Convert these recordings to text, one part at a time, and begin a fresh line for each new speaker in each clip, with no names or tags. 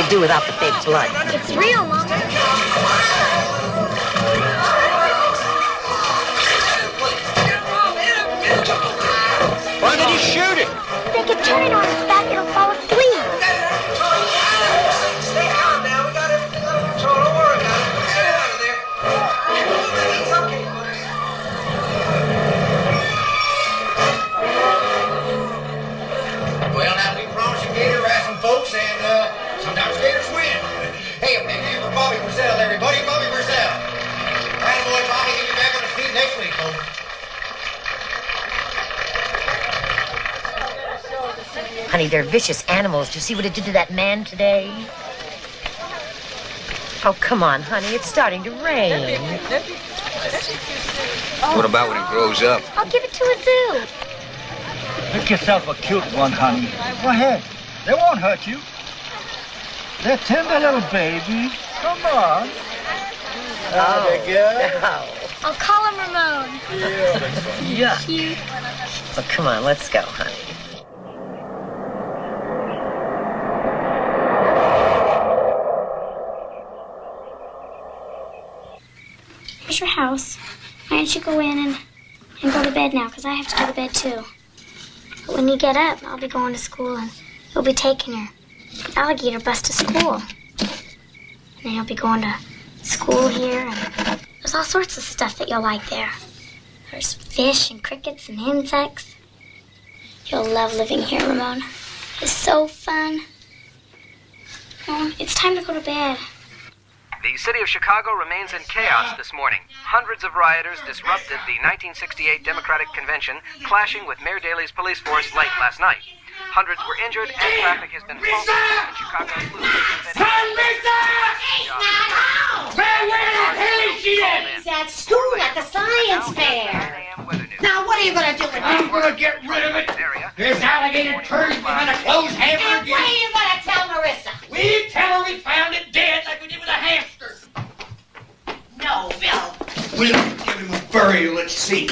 do without the fake blood.
It's real, Mama.
Why did he shoot it?
They could turn it on its back, it'll fall asleep.
Stay calm now. We got everything under control. Don't worry about it. Get it out of there. It's okay. Well, now we promised you Gator some folks, and sometimes Gators win. Hey, for Bobby Brazell, everybody. Bobby Brazell. Attaboy, Bobby. He'll be back on his feet next week, folks.
Honey, they're vicious animals. Did you see what it did to that man today? Oh, come on, honey. It's starting to rain.
What about when he grows up?
I'll give it to a zoo.
Pick yourself a cute one, honey. Go ahead. They won't hurt you. They're tender little babies. Come on.
Oh, no.
I'll call him Ramon.
Yeah.
Cute.
Oh, come on. Let's go, honey.
Here's your house. Why don't you go in and go to bed now, because I have to go to bed too. But when you get up, I'll be going to school and you'll be taking your alligator bus to school. And then you'll be going to school here, and there's all sorts of stuff that you'll like there. There's fish and crickets and insects. You'll love living here, Ramon. It's so fun. Ramon, it's time to go to bed.
The city of Chicago remains in chaos this morning. Hundreds of rioters disrupted the 1968 Democratic Convention, clashing with Mayor Daley's police force late last night. Hundreds were injured and traffic has been halted in Chicago's Blue.
Where the hell is she at?
She's at school at the science fair. Now, what are you going to do with it?
I'm going to get rid of it. This alligator turned behind a closed hammer again.
What are you going to tell Marissa?
We tell her we found it dead like we did with a hamster.
No, Bill.
We'll give him a burial at sea.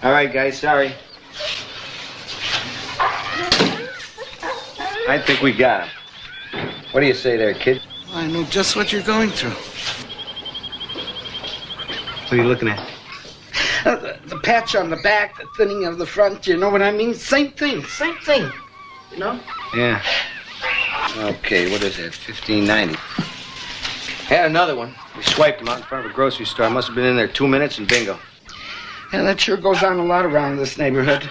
All right, guys, sorry. I think we got him. What do you say there, kid?
I know just what you're going through.
What are you looking at?
The patch on the back, the thinning of the front, you know what I mean? Same thing, you know?
Yeah. Okay, what is that? $15.90. Had another one. We swiped him out in front of a grocery store. I must have been in there 2 minutes and bingo.
Yeah, that sure goes on a lot around this neighborhood.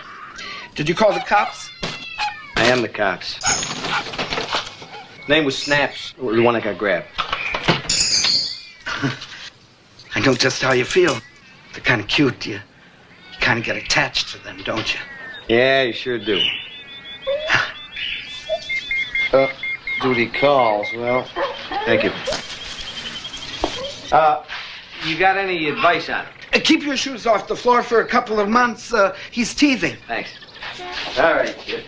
Did you call the cops?
I am the cops. His name was Snaps, the one that got grabbed.
I know just how you feel. They're kind of cute. You kind of get attached to them, don't you?
Yeah, you sure do. Duty calls. Well, thank you. You got any advice on it?
Keep your shoes off the floor for a couple of months. He's teething.
Thanks. All right, kid.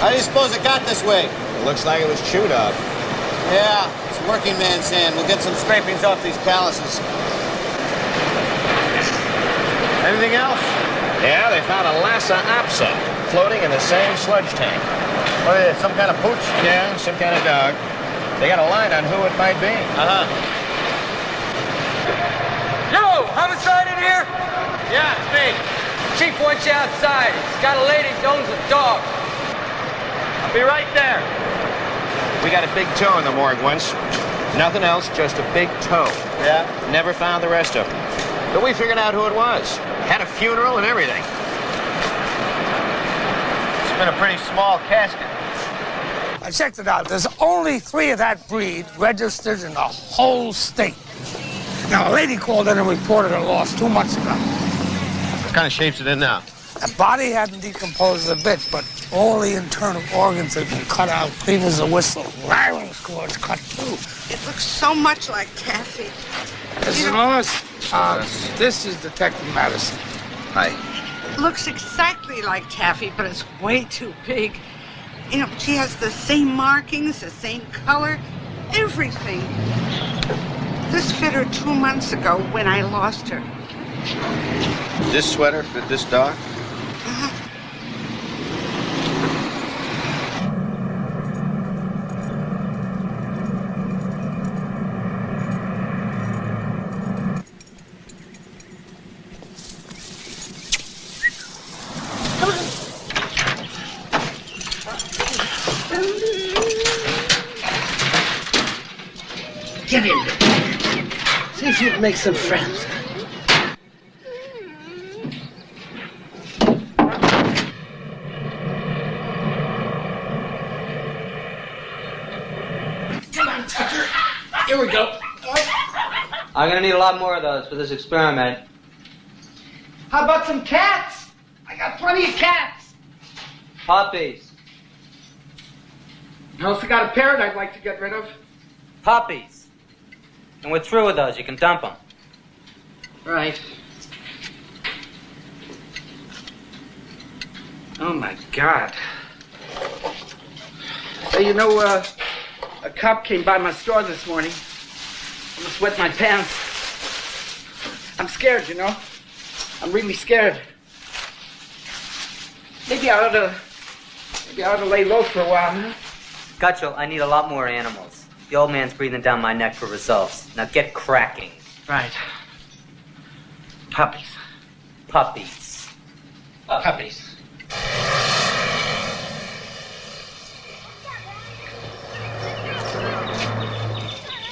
How do you suppose it got this way?
It looks like it was chewed up.
Yeah, it's working man's hand. We'll get some scrapings off these calluses. Anything else?
Yeah, they found a Lhasa apsa.
floating in the same sludge tank.
What is it, some kind of pooch?
Yeah, some kind of dog. They got a line on who it might be.
Uh-huh.
Yo, homicide in here?
Yeah, it's me.
Chief wants you outside. He's got a lady who owns a dog.
I'll be right there.
We got a big toe in the morgue once. Nothing else, just a big toe.
Yeah?
Never found the rest of them. But we figured out who it was. Had a funeral and everything.
It's been a pretty small casket.
I checked it out. There's only 3 of that breed registered in the whole state. Now, a lady called in and reported her loss 2 months ago.
What kind of shape's it in now?
The body hadn't decomposed a bit, but all the internal organs had been cut out, clean as a whistle. Larynx cords cut too.
It looks so much like Taffy.
This is Lois. This is Detective Madison.
Hi.
It looks exactly like Taffy, but it's way too big. You know, she has the same markings, the same color, everything. This fit her 2 months ago when I lost her.
This sweater fit this dog?
Get in there. See if you can make some friends. Come on, Tucker. Here we go.
I'm gonna need a lot more of those for this experiment.
How about some cats? I got plenty of cats.
Puppies.
I also got a parrot I'd like to get rid of.
Puppies. And we're through with those. You can dump them.
Right. Oh, my God. Hey, you know, a cop came by my store this morning. Almost wet my pants. I'm scared, you know. I'm really scared. Maybe I ought to lay low for a while, huh?
Gutchell, I need a lot more animals. The old man's breathing down my neck for results. Now get cracking.
Right. Puppies.
Puppies.
Puppies.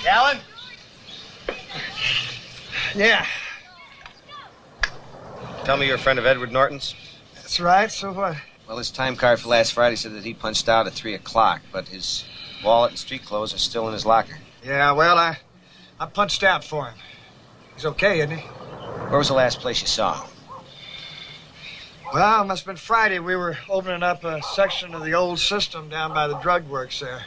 Alan?
Yeah. Tell me you're a friend of Edward Norton's?
That's right, so what?
Well, his time card for last Friday said that he punched out at 3 o'clock, but his wallet and street clothes are still in his locker.
Yeah, well, I punched out for him. He's okay, isn't he?
Where was the last place you saw him?
Well, it must have been Friday. We were opening up a section of the old system down by the drug works there.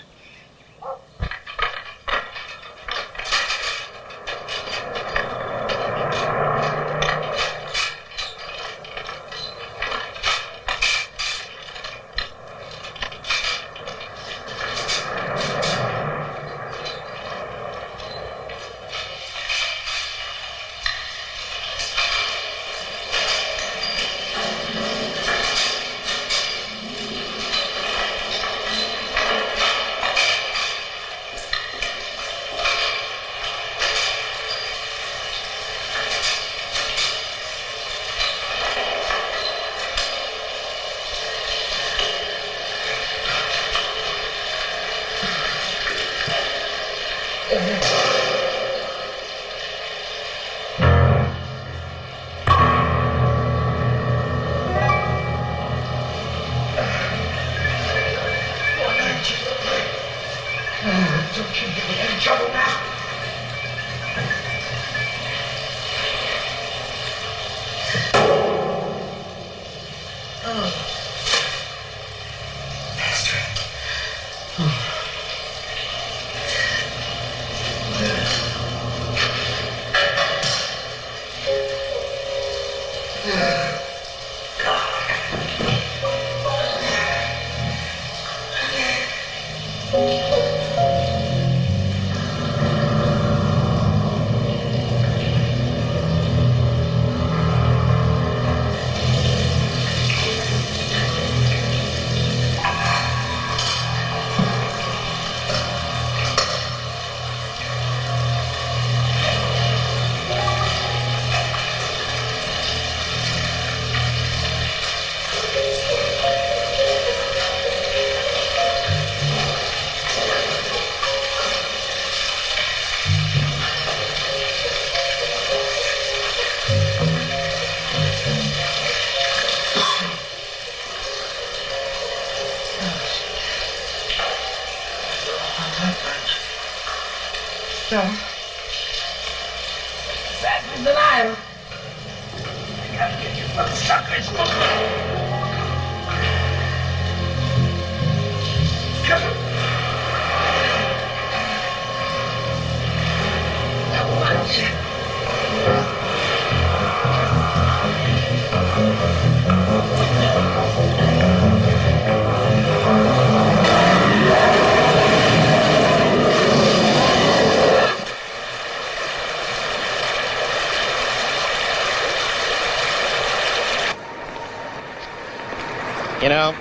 So, faster than I am. You gotta get your little suckers moving. Come on. Now watch.
You know,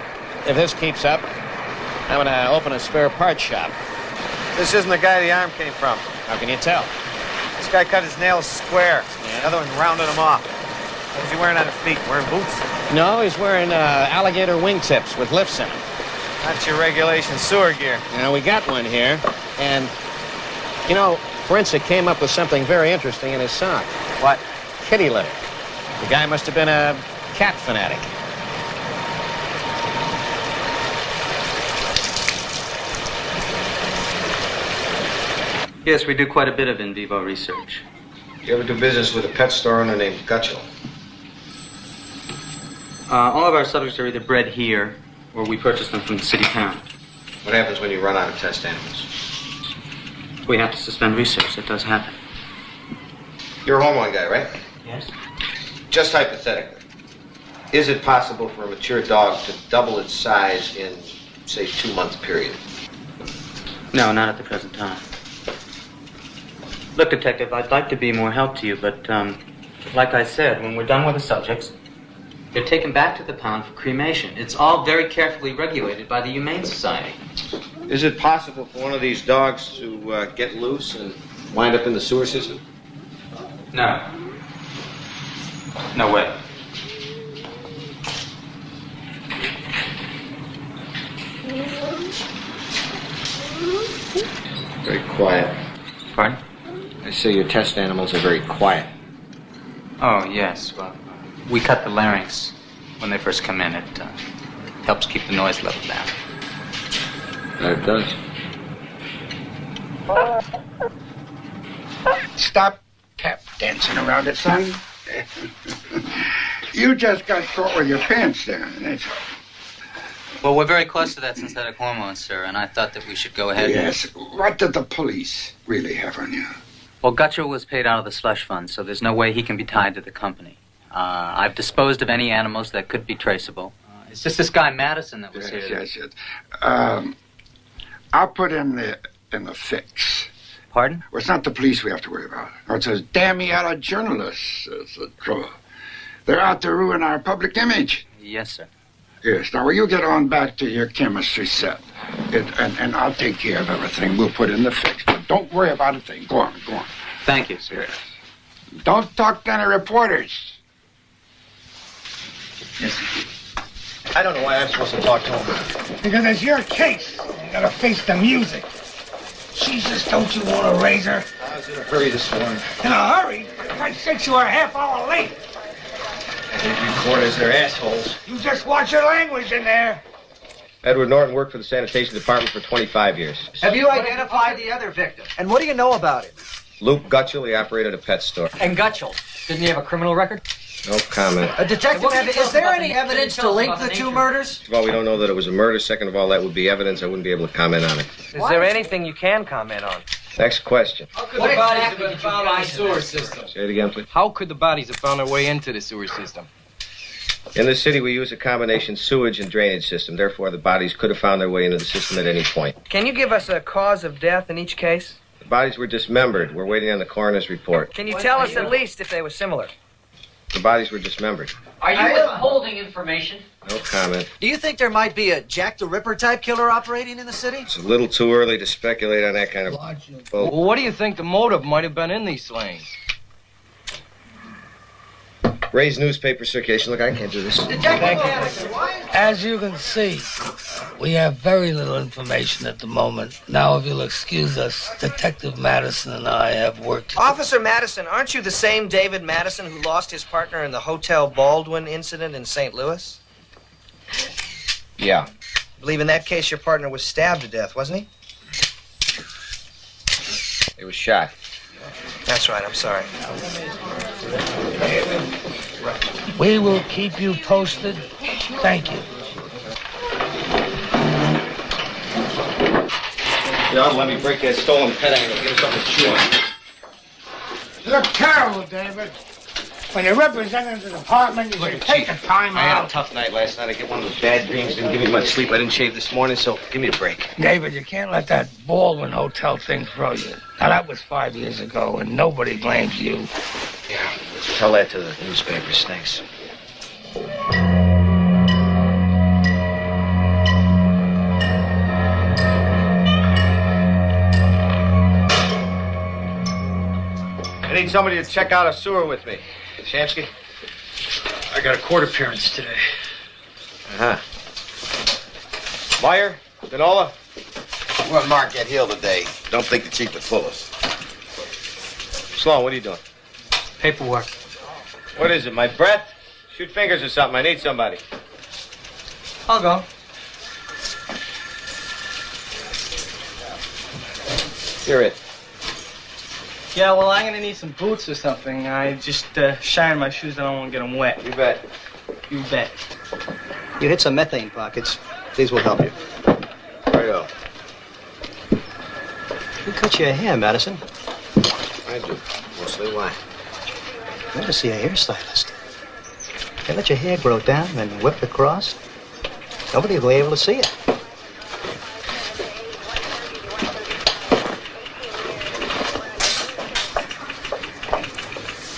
if this keeps up, I'm gonna open a spare parts shop.
This isn't the guy the arm came from.
How can you tell?
This guy cut his nails square. Yeah. The other one's rounding them off. What was he wearing on his feet? Wearing boots?
No, he's wearing alligator wingtips with lifts in them.
That's your regulation sewer gear.
Now, we got one here, and, you know, Forensic came up with something very interesting in his sock.
What?
Kitty litter. The guy must have been a cat fanatic.
Yes, we do quite a bit of in vivo research.
You ever do business with a pet store owner named Gutchell?
All of our subjects are either bred here or we purchase them from the city pound.
What happens when you run out of test animals?
We have to suspend research. That does happen.
You're a hormone guy, right?
Yes.
Just hypothetically, is it possible for a mature dog to double its size in, say, 2-month period?
No, not at the present time. Look, Detective, I'd like to be more help to you, but, like I said, when we're done with the subjects, they're taken back to the pound for cremation. It's all very carefully regulated by the Humane Society.
Is it possible for one of these dogs to get loose and wind up in the sewer system?
No. No way.
Very quiet.
Pardon?
I say your test animals are very quiet.
Oh, yes. Well, we cut the larynx when they first come in. It helps keep the noise level down.
It does.
Stop tap dancing around it, son. You just got caught with your pants down, that's all.
Well, we're very close to that synthetic hormone, sir, and I thought that we should go ahead.
Yes. What did the police really have on you?
Well, Gutchell was paid out of the slush fund, so there's no way he can be tied to the company. I've disposed of any animals that could be traceable. It's just this guy Madison that was here.
Yes. I'll put in the fix.
Pardon?
Well, it's not the police we have to worry about. No, it's those damn yellow journalists. That's the trouble. They're out to ruin our public image.
Yes, sir.
Yes. Now, will you get on back to your chemistry set? And I'll take care of everything. We'll put in the fix. But don't worry about a thing. Go on.
Thank you, sir.
Yes. Don't talk to any reporters.
Yes.
I don't know why I'm supposed to talk to him.
Because it's your case. You gotta face the music. Jesus, don't you want a razor?
I was in a hurry this morning.
In a hurry? I said you were a half hour late.
These reporters, they're assholes.
You just watch your language in there.
Edward Norton worked for the sanitation department for 25 years.
Have you identified the other victim? And what do you know about him?
Luke Gutchell, he operated a pet store.
And Gutchell, didn't he have a criminal record?
No comment.
Detective, is there any evidence to link the two murders?
First of all, we don't know that it was a murder. Second of all, that would be evidence. I wouldn't be able to comment on it.
Is there anything you can comment on?
Next question.
How could the bodies have been found in the sewer system?
Say it again, please.
How could the bodies have found their way into the sewer system?
In this city, we use a combination sewage and drainage system. Therefore, the bodies could have found their way into the system at any point.
Can you give us a cause of death in each case?
The bodies were dismembered. We're waiting on the coroner's report.
Can you tell us at least if they were similar?
The bodies were dismembered.
Are you withholding information?
No comment.
Do you think there might be a Jack the Ripper type killer operating in the city?
It's a little too early to speculate on that kind of...
Well, what do you think the motive might have been in these slayings?
Raise newspaper circulation. Look, I can't do this.
As you can see, we have very little information at the moment. Now, if you'll excuse us, Detective Madison and I have worked...
Officer Madison, aren't you the same David Madison who lost his partner in the Hotel Baldwin incident in St. Louis?
Yeah.
I believe in that case your partner was stabbed to death, wasn't he?
They were shot.
That's right, I'm sorry.
We will keep you posted. Thank you.
You ought to let me break that stolen pet angle. Give us something to chew on.
You look terrible, David. When you're representing the department, you should take the time
I had a
out.
tough night last night. I get one of those bad dreams. Didn't give me much sleep. I didn't shave this morning, so give me a break.
David, you can't let that Baldwin Hotel thing throw you. Now, that was 5 years ago, and nobody blames you.
Yeah, tell that to the newspapers. Thanks. I need somebody to check out a sewer with me. Shamsky?
I got a court appearance today.
Uh-huh. Meyer? Denola?
We're on Marquette Hill today. Don't think the chief would fool us.
Sloan, what are you doing?
Paperwork.
What is it, my breath? Shoot fingers or something. I need somebody.
I'll go.
You're it.
Yeah, well, I'm gonna need some boots or something. I just shined my shoes. I don't want to get them wet.
You bet.
You bet.
You hit some methane pockets. These will help you.
Righto.
Who cut your hair, Madison?
I do. Mostly. Why?
I want to see a hairstylist. They let your hair grow down and whip across. Nobody will be able to see it.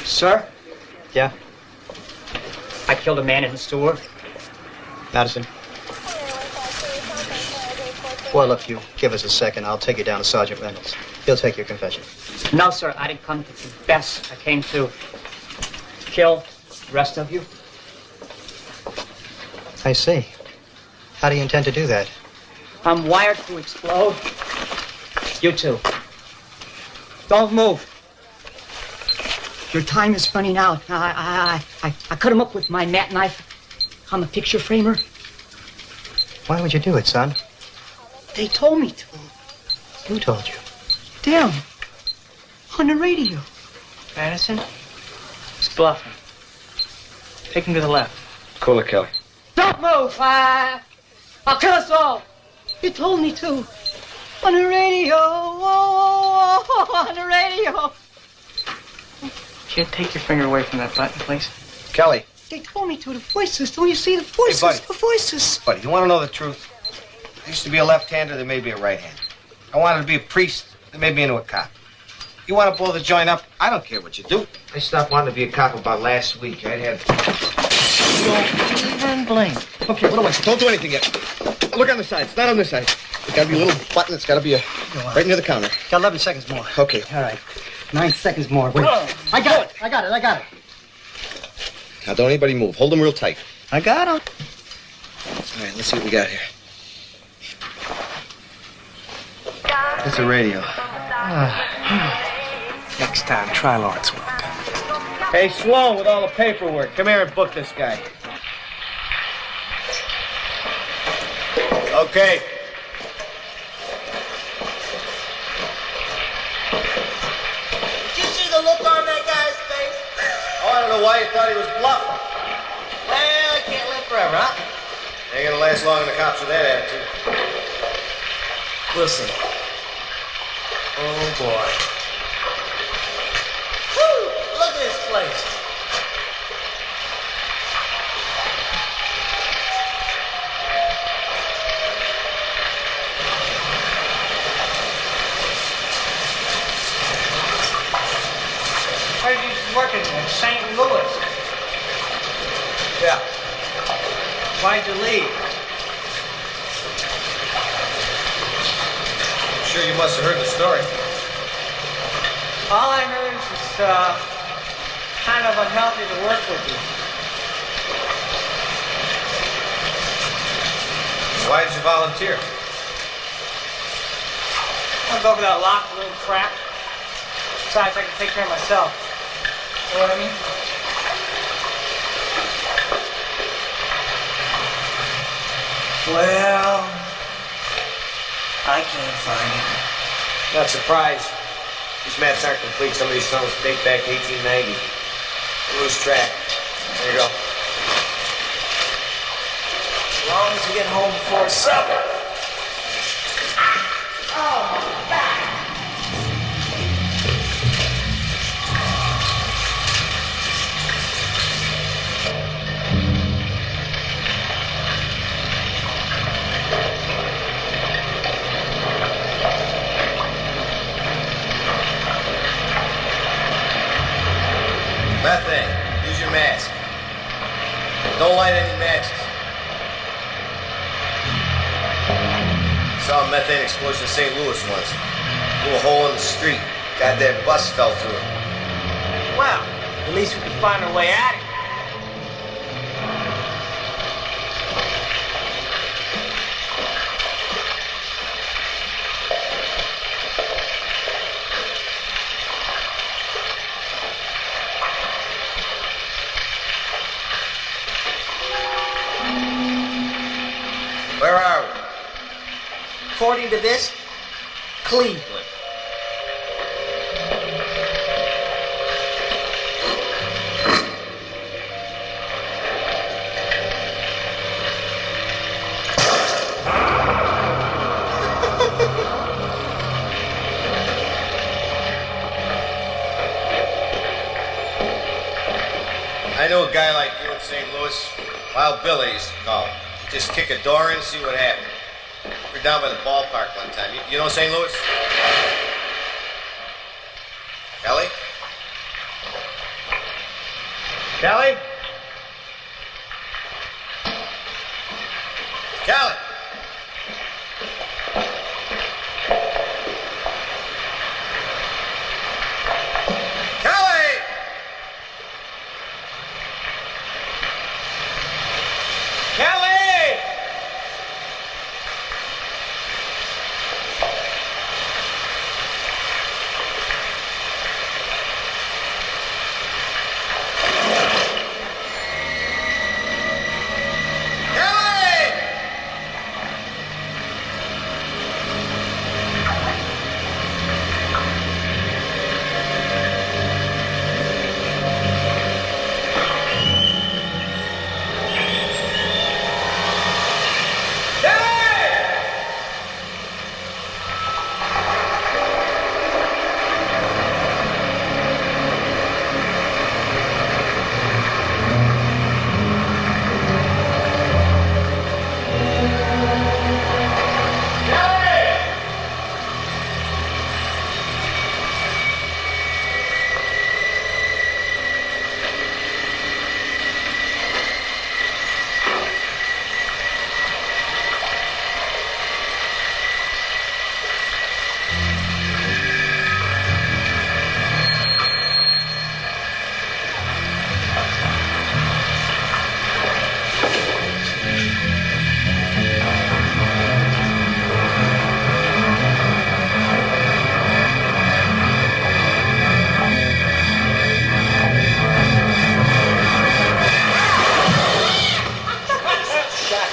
Sir?
Yeah?
I killed a man in the sewer.
Madison? Well, if you give us a second, I'll take you down to Sergeant Reynolds. He'll take your confession.
No, sir. I didn't come to confess. I came to kill the rest of you.
I see. How do you intend to do that?
I'm wired to explode. You too. Don't move. Your time is running out. I cut him up with my mat knife. I'm a picture framer.
Why would you do it, son?
They told me to.
Who told you?
Damn. On the radio. Madison? He's bluffing. Take him to the left.
Cool it, Kelly.
Don't move! I'll kill us all! You told me to. On the radio! On the radio! Kid, take your finger away from that button, please.
Kelly.
They told me to. The voices. Don't you see the voices?
Hey, buddy.
The voices.
Buddy, you want to know the truth? I used to be a left-hander, there may be a right-hander. I wanted to be a priest, they made me into a cop. You want to blow the joint up? I don't care what you do. I stopped wanting to be a cop about last week. I'd had... Don't even blink. Okay, what do I say? Don't do anything yet. Look on the side. It's not on this side. There's got to be a little button. It's got to be right near the counter.
Got 11 seconds more.
Okay.
All right. 9 seconds more. Wait. I got it.
Now, don't anybody move. Hold them real tight.
I got him.
All right, let's see what we got here. It's a radio.
Next time, try Lawrence work.
Hey, Sloan, with all the paperwork, come here and book this guy. Okay.
Did you see the look on that guy's face?
Oh, I don't know why you thought he was bluffing.
Well, he can't live forever, huh?
Ain't gonna last long in the cops with that attitude.
We'll see. Oh, boy. Whew! Look at this place.
Where are you working in St. Louis?
Yeah.
Why'd you leave?
I'm sure you must have heard the story.
All I heard is it's kind of unhealthy to work with you.
Why did you volunteer?
I'll go for that locked room crap. Besides, I can take care of myself. You know what I mean?
Well, I can't find it.
Not surprised. These maps aren't complete. Some of these tunnels date back to 1890. Lose track. There you go.
As long as we get home before supper. Oh, my back.
Methane. Use your mask. Don't light any matches. Saw a methane explosion in St. Louis once. Blew a hole in the street. Goddamn bus fell through it.
Well, at least we can find our way out of here.
Where are we?
According to this, Cleveland.
I know a guy like you in St. Louis. Wild Billy used to call him. He'd just kick a door in and see what happened. We were down by the ballpark one time. You know St. Louis? Kelly? Kelly? Kelly! Kelly! Kelly!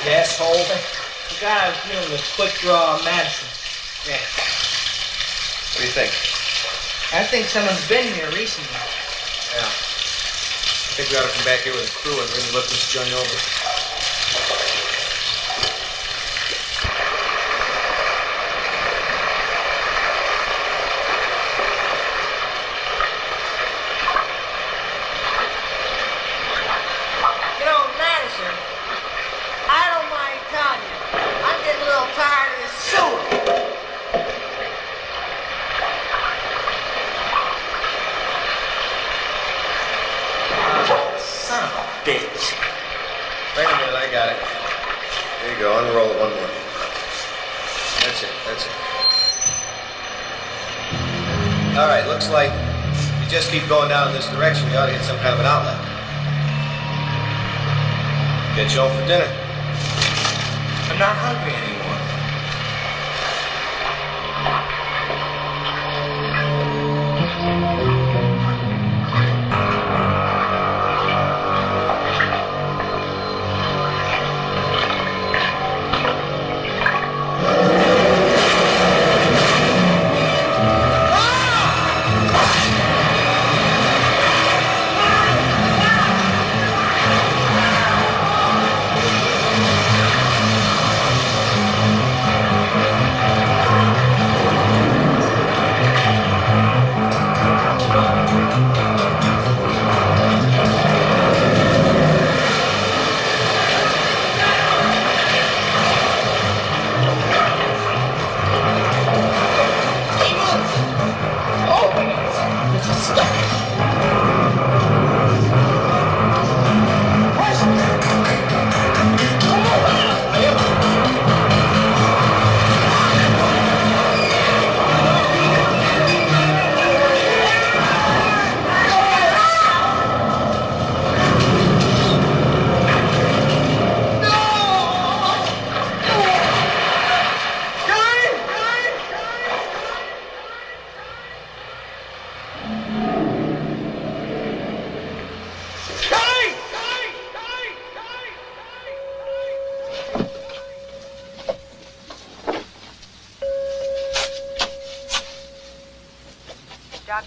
Asshole. The guy was doing the quick draw of Madison. Yeah.
What do you think?
I think someone's been here recently.
Yeah. I think we ought to come back here with a crew and really look this joint over.
You know, Madison, I don't mind telling you, I'm getting a little tired of this sewer. Son of a bitch.
Wait a minute, I got it. There you go, unroll it one more. That's it, that's it. All right, looks like if you just keep going down in this direction, you ought to hit some kind of an outlet. Get you home for dinner.
I'm not hungry anymore.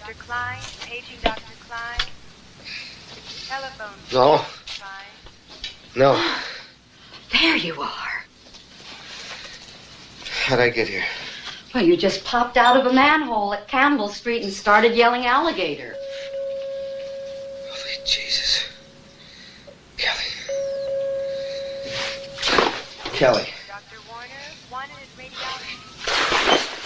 Dr. Klein, paging Dr. Klein. Telephone.
No. No.
There you are.
How'd I get here?
Well, you just popped out of a manhole at Campbell Street and started yelling alligator.
Holy Jesus. Kelly. Kelly.
Dr. Warner, one in his radiology.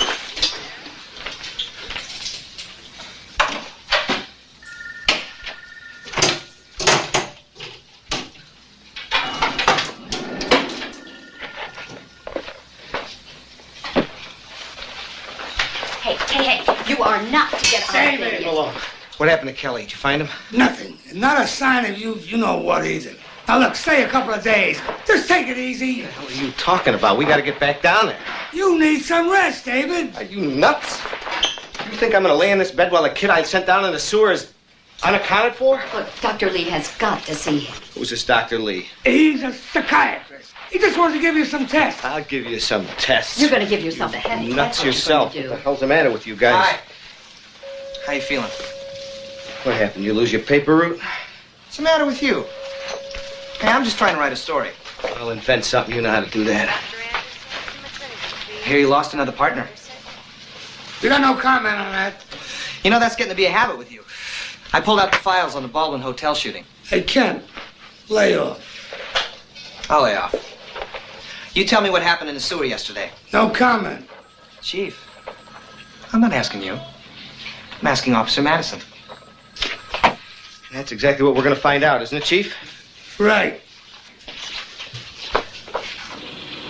Hey, you are not to get out of
Leave him
here.
alone. What happened to Kelly? Did you find him?
Nothing. Not a sign of you know what either. Now look, stay a couple of days. Just take it easy.
What are you talking about? We gotta get back down there.
You need some rest, David.
Are you nuts? You think I'm gonna lay in this bed while the kid I sent down in the sewer is unaccounted for?
Look, Dr. Lee has got to see him.
Who's this Dr. Lee?
He's a psychiatrist. He just wanted to give you some tests.
I'll give you some tests.
You're going to give yourself a headache.
Nuts
That's what
yourself.
you're
What
gonna
the hell's the matter with you guys?
Hi. How you feeling?
What happened? You lose your paper route?
What's the matter with you? Hey, I'm just trying to write a story.
I'll invent something. You know how to do that.
I hear you lost another partner.
We got no comment on that.
You know, that's getting to be a habit with you. I pulled out the files on the Baldwin Hotel shooting.
Hey, Ken, lay off.
I'll lay off. You tell me what happened in the sewer yesterday.
No comment.
Chief, I'm not asking you. I'm asking Officer Madison.
That's exactly what we're gonna find out, isn't it, Chief?
Right.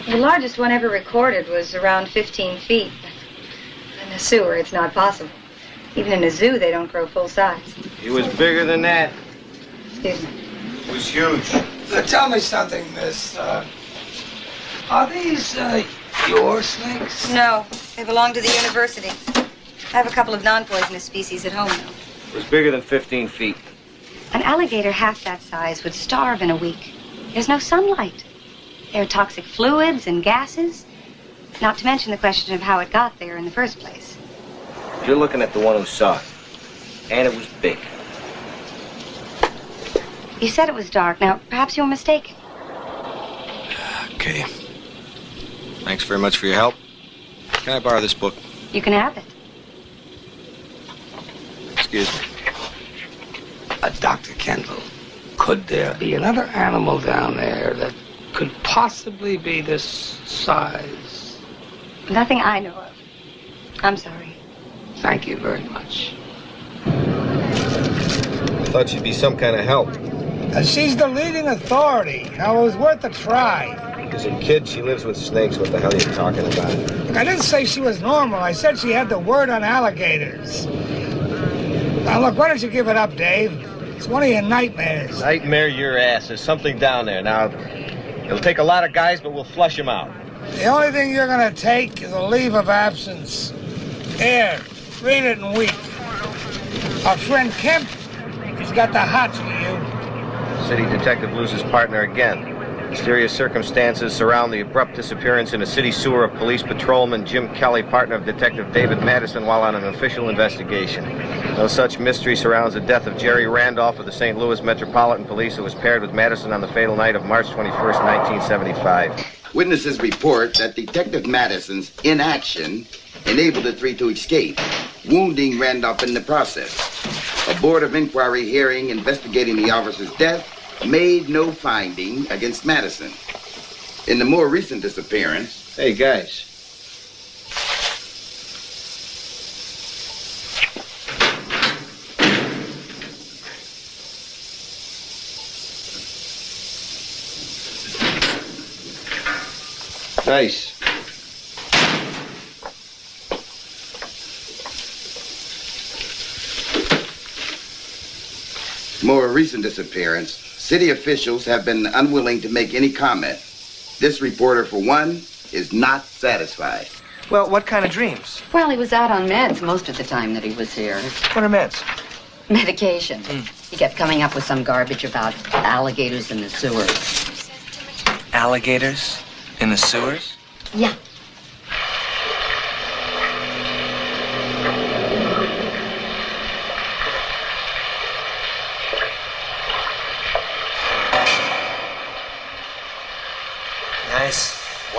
The largest one ever recorded was around 15 feet. In a sewer, it's not possible. Even in a zoo, they don't grow full size.
He was bigger than that.
Excuse me.
It was huge.
Now tell me something, miss. Are these your snakes?
No, they belong to the university. I have a couple of non-poisonous species at home, though.
It was bigger than 15 feet.
An alligator half that size would starve in a week. There's no sunlight. There are toxic fluids and gases. Not to mention the question of how it got there in the first place.
You're looking at the one who saw it. And it was big.
You said it was dark. Now, perhaps you're mistaken.
Okay. Thanks very much for your help. Can I borrow this book?
You can have it.
Excuse me.
Dr. Kendall, could there be another animal down there that could possibly be this size?
Nothing I know of. I'm sorry.
Thank you very much.
I thought she'd be some kind of help.
She's the leading authority. Now, it was worth a try.
As a kid, she lives with snakes. What the hell are you talking about?
Look, I didn't say she was normal. I said she had the word on alligators. Now, look, why don't you give it up, Dave? It's one of your nightmares.
Nightmare your ass. There's something down there. Now, it'll take a lot of guys, but we'll flush them out.
The only thing you're going to take is a leave of absence. Here, read it and weep. Our friend Kemp, he's got the hots for you.
City detective loses partner again. Mysterious circumstances surround the abrupt disappearance in a city sewer of police patrolman Jim Kelly, partner of Detective David Madison, while on an official investigation. No such mystery surrounds the death of Jerry Randolph of the St. Louis Metropolitan Police, who was paired with Madison on the fatal night of March 21st, 1975.
Witnesses report that Detective Madison's inaction enabled the three to escape, wounding Randolph in the process. A board of inquiry hearing investigating the officer's death made no finding against Madison. In the more recent disappearance...
Hey, guys. Nice.
More recent disappearance, city officials have been unwilling to make any comment. This reporter, for one, is not satisfied.
Well, what kind of dreams?
Well, he was out on meds most of the time that he was here.
What are meds?
Medication. He kept coming up with some garbage about alligators in the sewers.
Alligators in the sewers?
Yeah.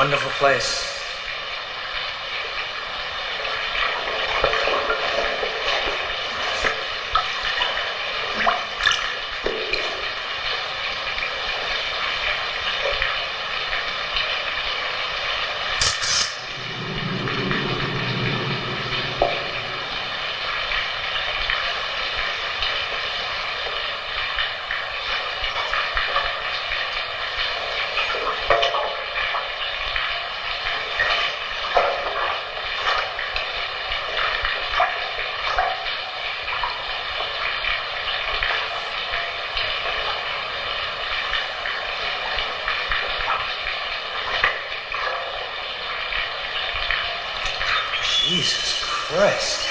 Wonderful place.
Jesus Christ.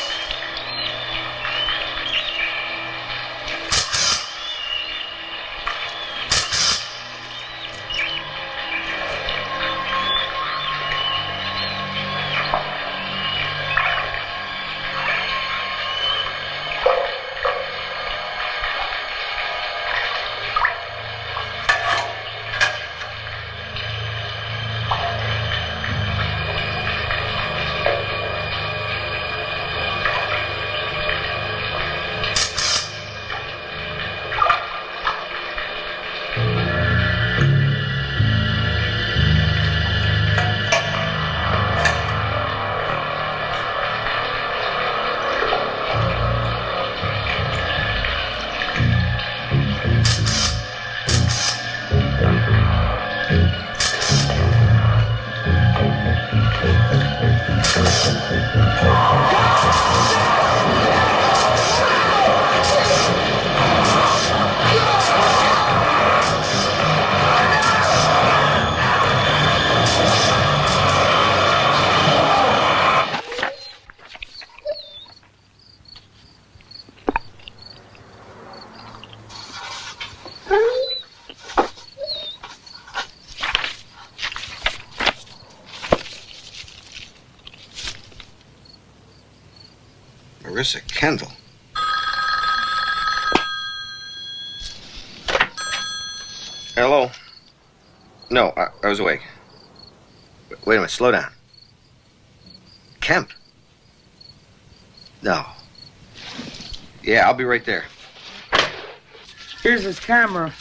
Marissa Kendall. Hello? No, I was awake. Wait a minute, slow down. Kemp? No. Yeah, I'll be right there.
Here's his camera.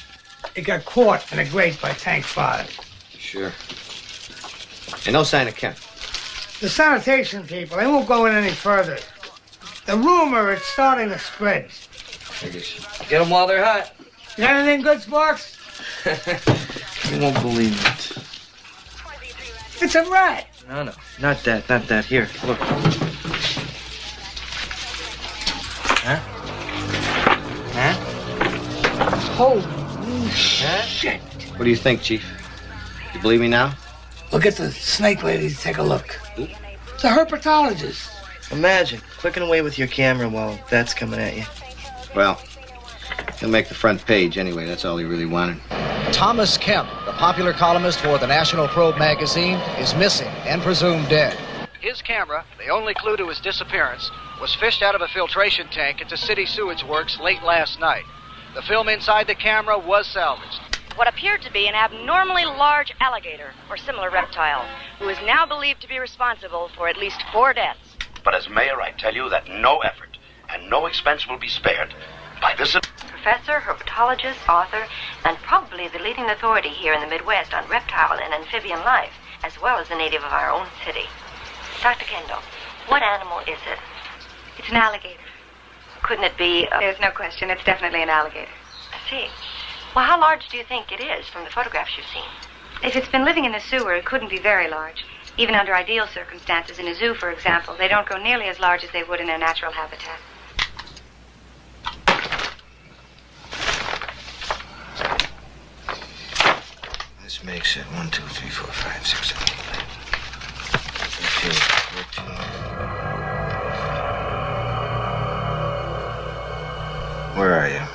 It got caught in a grate by tank fire.
Sure. And no sign of Kemp.
The sanitation people, they won't go in any further. The rumor is starting to spread.
Get them while they're hot.
You got anything good, Sparks?
You won't believe it.
It's a rat.
No, not that. Here, look. Huh?
Holy shit.
What do you think, Chief? You believe me now?
We'll get the snake lady to take a look. It's a herpetologist.
Imagine clicking away with your camera while that's coming at you.
Well, he'll make the front page anyway. That's all he really wanted.
Thomas Kemp, the popular columnist for the National Probe magazine, is missing and presumed dead.
His camera, the only clue to his disappearance, was fished out of a filtration tank at the city sewage works late last night. The film inside the camera was salvaged.
What appeared to be an abnormally large alligator or similar reptile, who is now believed to be responsible for at least 4 deaths.
But as mayor, I tell you that no effort and no expense will be spared by this...
Professor, herpetologist, author, and probably the leading authority here in the Midwest on reptile and amphibian life, as well as a native of our own city. Dr. Kendall, what animal is it? It's an alligator. Couldn't it be... There's no question. It's definitely an alligator. I see. Well, how large do you think it is from the photographs you've seen? If it's been living in a sewer, it couldn't be very large. Even under ideal circumstances, in a zoo, for example, they don't go nearly as large as they would in their natural habitat.
This makes it 1, 2, 3, 4, 5, 6, 7, 8, 9, 10, 14. Where are you?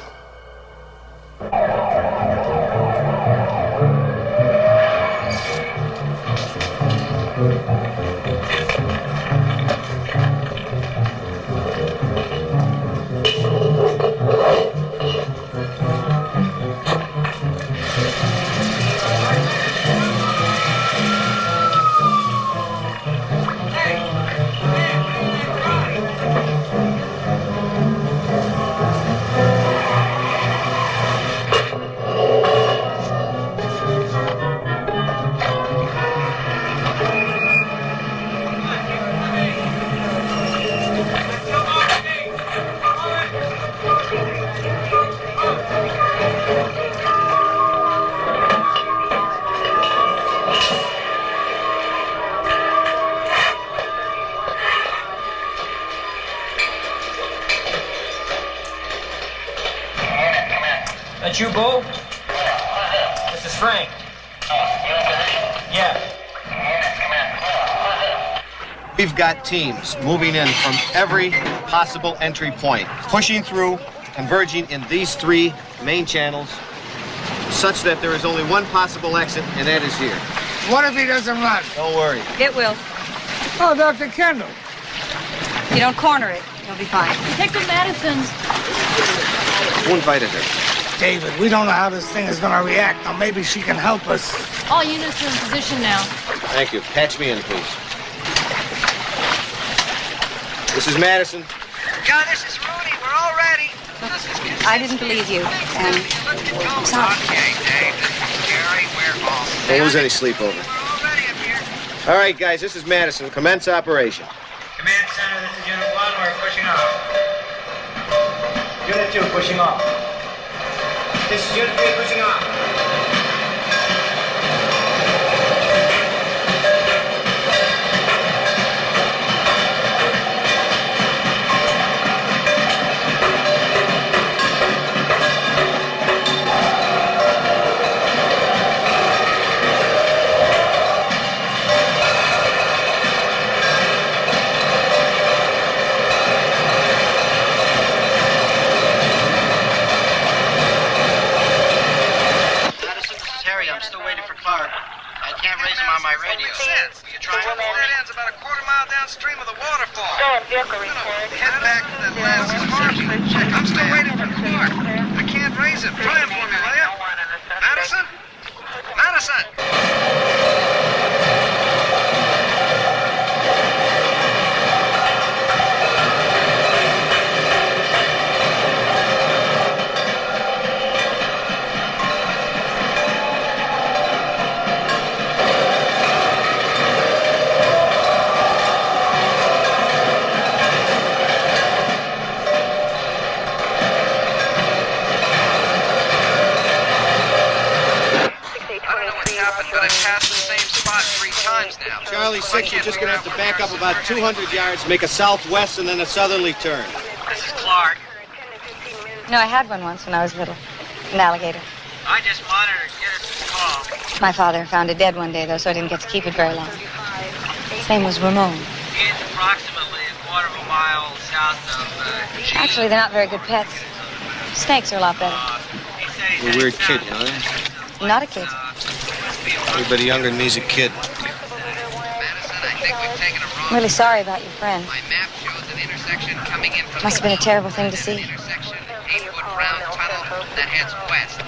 That you, Bo? This is Frank. Yeah. We've got teams moving in from every possible entry point, pushing through, converging in these three main channels, such that there is only one possible exit, and that is here.
What if he doesn't run?
Don't worry.
It will.
Oh, Dr. Kendall.
If you don't corner it, you'll be fine. Detective Madison.
Who invited her?
David, we don't know how this thing is going to react. Now, maybe she can help us.
All units are in position now.
Thank you. Patch me in, please. This is Madison.
John, this is Rooney. We're all ready.
I didn't believe you, and I'm sorry.
Okay, Dave. This is Jerry. We're all set.
Don't lose any sleep over. All right, guys, this is Madison. Commence operation.
Command Center, this is Unit 1. We're pushing off.
Unit 2, pushing off.
This is Unit 3, pushing off.
My radio. You try to that ends about a quarter mile downstream of the waterfall. Head back to that last apartment. I'm still waiting for Clark. I can't raise it. Try him for me, will you? Madison? Madison! But I've passed the same spot 3 times now.
Charlie 6, you're just going to have to back up about 200 yards, make a southwest, and then a southerly turn.
This is Clark.
No, I had one once when I was little. An alligator.
I just monitored. Get us a call.
My father found it dead one day, though, so I didn't get to keep it very long. His name was Ramon.
It's approximately a quarter of a mile south of
Actually, they're not very good pets. Snakes are a lot better.
You're a weird kid, you know that?
I'm not a kid.
Everybody younger than me's a kid.
I'm really sorry about your friend.
My map shows an intersection coming in from
Must have been a terrible thing to see.
8-foot round tunnel that heads west.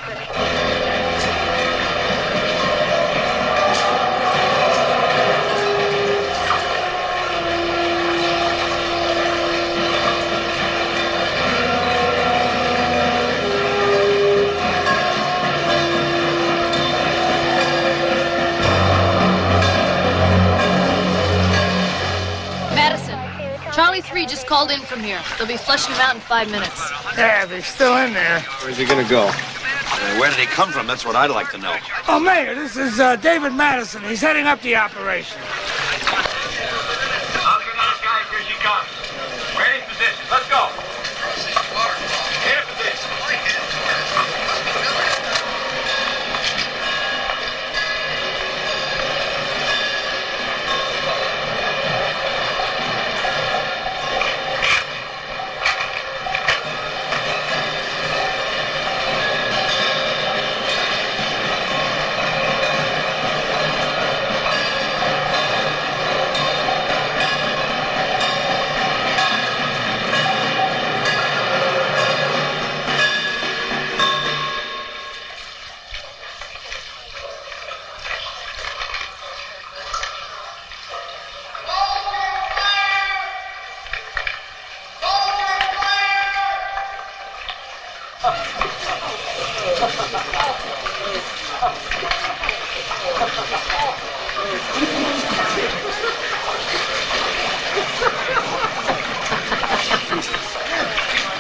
Charlie 3 just called in from here. They'll be flushing him out in 5 minutes.
Yeah, they're still in there.
Where's he going to go?
Where did he come from? That's what I'd like to know.
Oh, Mayor, this is David Madison. He's heading up the operation.
Organized guys, here she comes. Ready position. Let's go. In position.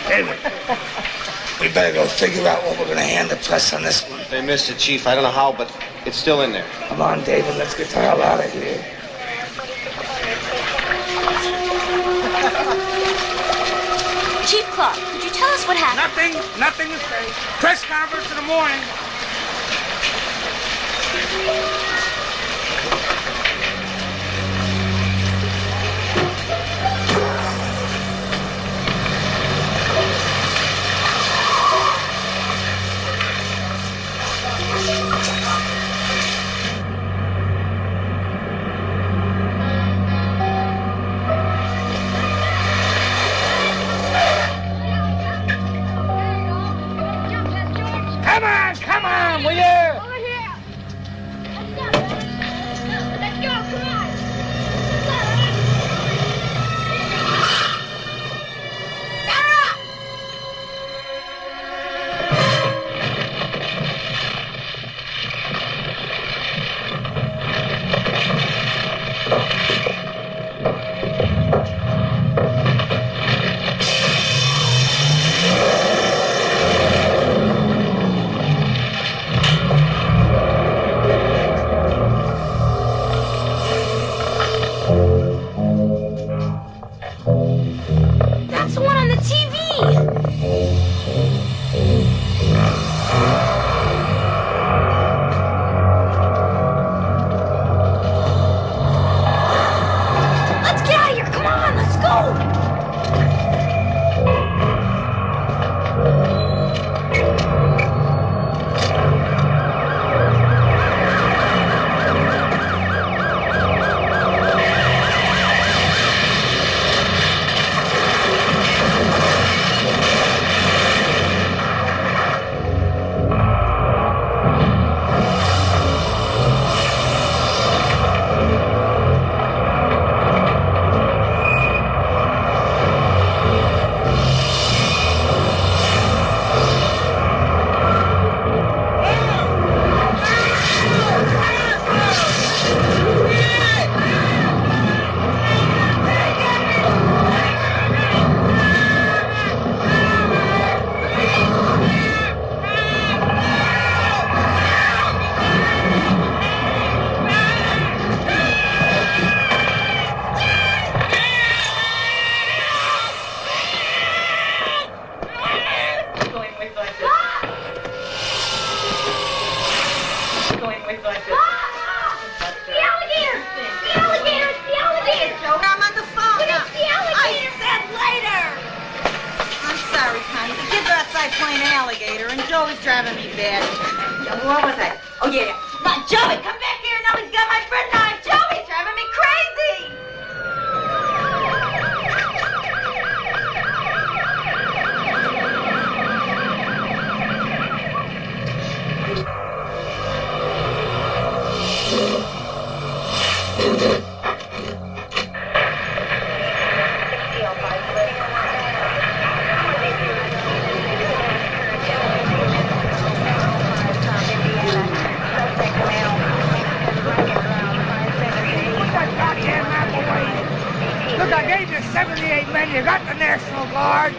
David, we better go figure out what we're going to hand the press on this one.
They missed it, Chief. I don't know how, but it's still in there.
Come on, David, let's get the hell out of here.
Chief Clark, could you
Alligator, tell us what happened.
Nothing to say. Press conference in the morning. Come on, will you?
Over here. Let's go, come on. That's the one on the TV. Let's get out of here. Come on, let's go.
Playing Alligator, and Joey's driving me bad.
What was that? Oh, yeah.
Now, Joey, come back here. Now he's got my friend on. Joey's driving me crazy.
Look, I gave you 78 men, you got the National Guard,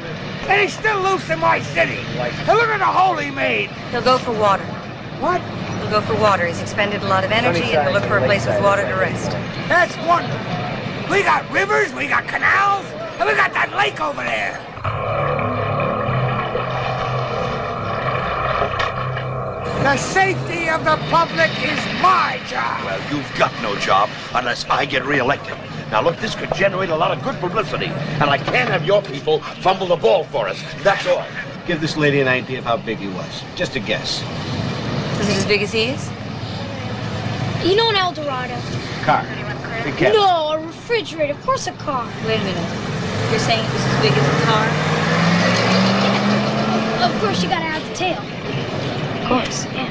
and he's still loose in my city. Now look at the hole he made.
He'll go for water.
What?
He'll go for water. He's expended a lot of energy and he'll look for a place with water to rest.
That's wonderful. We got rivers, we got canals, and we got that lake over there. The safety of the public is my job.
Well, you've got no job unless I get reelected. Now, look, this could generate a lot of good publicity, and I can't have your people fumble the ball for us. That's all.
Give this lady an idea of how big he was. Just a guess.
Is it as big as he is?
You know an El Dorado.
Car. Big cat.
No, a refrigerator. Of course a car.
Wait a minute. You're saying it was as big as a car?
Yeah. Of course you gotta have the tail.
Of course, yeah.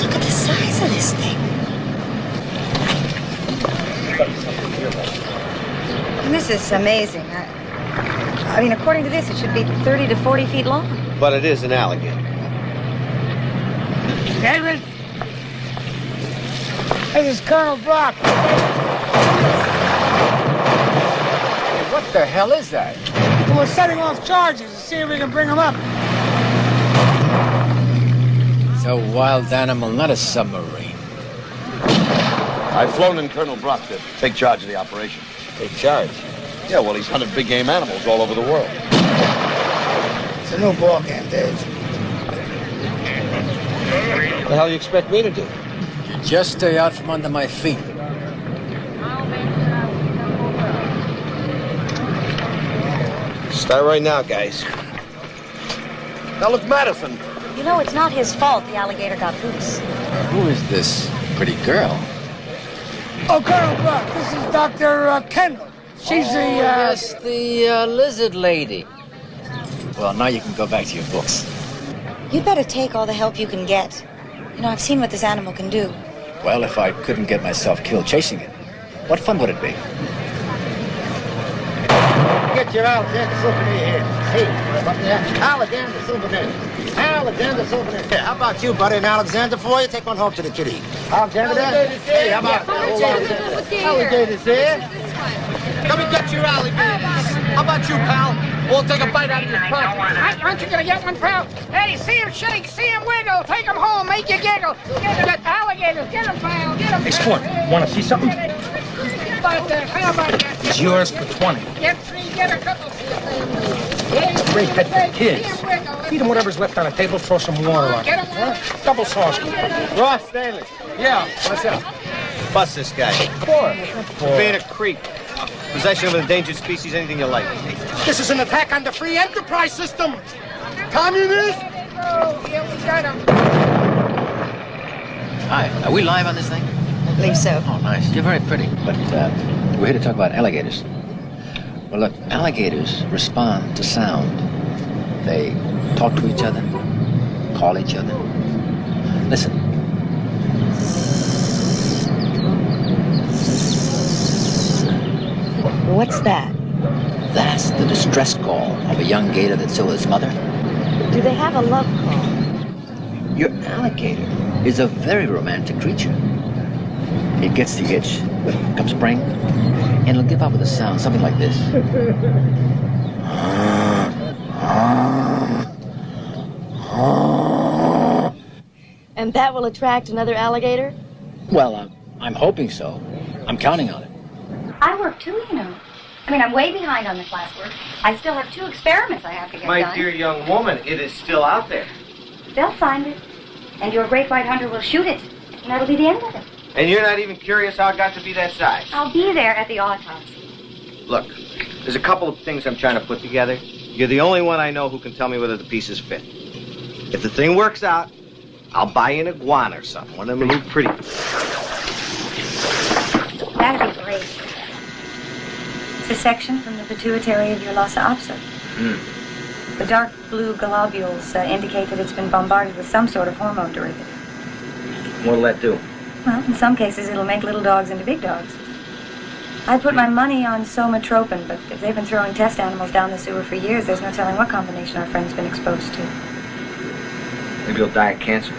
Look at the size of this thing.
This is amazing. I mean, according to this, it should be 30 to 40 feet long.
But it is an alligator.
David? This is Colonel Brock.
What the hell is that?
We're setting off charges to see if we can bring him up.
It's a wild animal, not a submarine.
I've flown in Colonel Brock to take charge of the operation.
Take charge?
Yeah, well, he's hunted big game animals all over the world.
It's a new ball game, Dave.
What the hell do you expect me to do?
You just stay out from under my feet.
Start right now, guys.
Now look, Madison.
You know, it's not his fault the alligator got loose.
Who is this pretty girl?
Oh, Colonel Brock, this is Dr. Kendall. She's
Yes, the lizard lady. Well, now you can go back to your books.
You'd better take all the help you can get. You know, I've seen what this animal can do.
Well, if I couldn't get myself killed chasing it, what fun would it be?
Get your Alligator souvenir here. Hey, Alligator souvenir. Alexander souvenir. Hey, how about you, buddy? And Alexander for you? Take one home to the kitty. Alexander there? Hey, how about Alligator's here?
Come and get your alligators. How about you, pal? We'll take a bite out of your pocket.
Aren't you gonna get one, pal? Hey, see him shake, see him wiggle. Take him home, make you giggle. Get alligators, get him, pal, get him.
Hey, Sport, want to see something?
How about that?
It's yours for 20.
Get three, get a couple.
Great pet for kids. Feed them whatever's left on the table, throw some water on it. Huh? Double sauce.
Ross Stanley.
Yeah, what's up?
Bust this guy.
For
Being a creep. Possession of an endangered species, anything you like.
This is an attack on the free enterprise system. Communist?
Yeah, we got him.
Hi, are we live on this thing?
I believe so.
Oh, nice. You're very pretty. But we're here to talk about alligators. Well, look, alligators respond to sound. They talk to each other, call each other. Listen.
What's that?
That's the distress call of a young gator that's ill with its mother.
Do they have a love call?
Your alligator is a very romantic creature. It gets the itch come spring, and it'll give out with a sound, something like this.
And that will attract another alligator?
Well, I'm hoping so. I'm counting on it.
I work too, you know. I mean, I'm way behind on the classwork. I still have 2 experiments I have to get
My
done.
dear young woman, it is still out there.
They'll find it. And your great white hunter will shoot it. And that'll be the end of it.
And you're not even curious how it got to be that size.
I'll be there at the autopsy.
Look, there's a couple of things I'm trying to put together. You're the only one I know who can tell me whether the pieces fit. If the thing works out, I'll buy you an iguana or something. One of them look pretty.
That'd be great. It's a section from the pituitary of your Lhasa Apso. The dark blue globules indicate that it's been bombarded with some sort of hormone derivative.
What'll that do?
Well, in some cases, it'll make little dogs into big dogs. I put my money on somatropin, but if they've been throwing test animals down the sewer for years, there's no telling what combination our friend's been exposed to.
Maybe he'll die of cancer.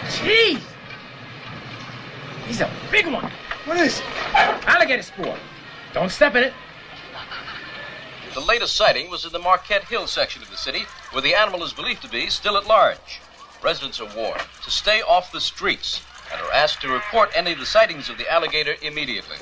Jeez! He's a big one. What is it? Alligator sport. Don't step in it.
The latest sighting was in the Marquette Hill section of the city, where the animal is believed to be still at large. Residents are warned to stay off the streets and are asked to report any of the sightings of the alligator immediately.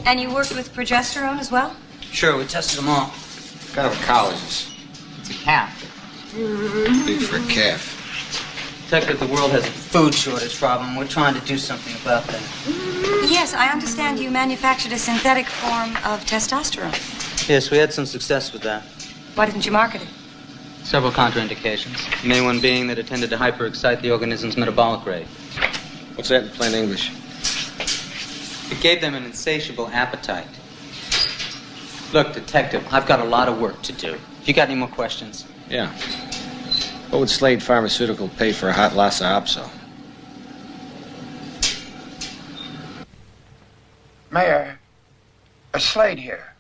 And you worked with progesterone as well?
Sure, we tested them all.
What kind of a cow is this?
It's a calf.
Big for a calf.
Detective, the world has a food shortage problem. We're trying to do something about that.
Yes, I understand you manufactured a synthetic form of testosterone.
Yes, we had some success with that.
Why didn't you market it?
Several contraindications. The main one being that it tended to hyperexcite the organism's metabolic rate.
What's that in plain English?
It gave them an insatiable appetite. Look, Detective, I've got a lot of work to do. If you got any more questions?
Yeah. What would Slade Pharmaceutical pay for a hot Lhasa Apso?
Mayor, Slade here.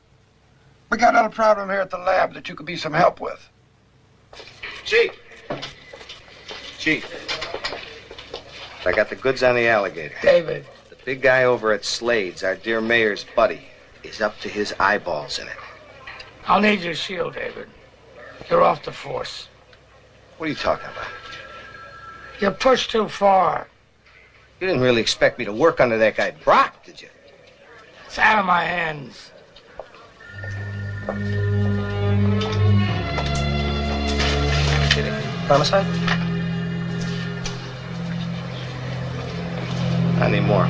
We got a little problem here at the lab that you could be some help with.
Chief. Chief. I got the goods on the Alligator.
David.
The big guy over at Slade's, our dear mayor's buddy, is up to his eyeballs in it.
I'll need your shield, David. You're off the force.
What are you talking about?
You pushed too far.
You didn't really expect me to work under that guy Brock, did you?
It's out of my hands.
Kidding? Homicide? Not anymore.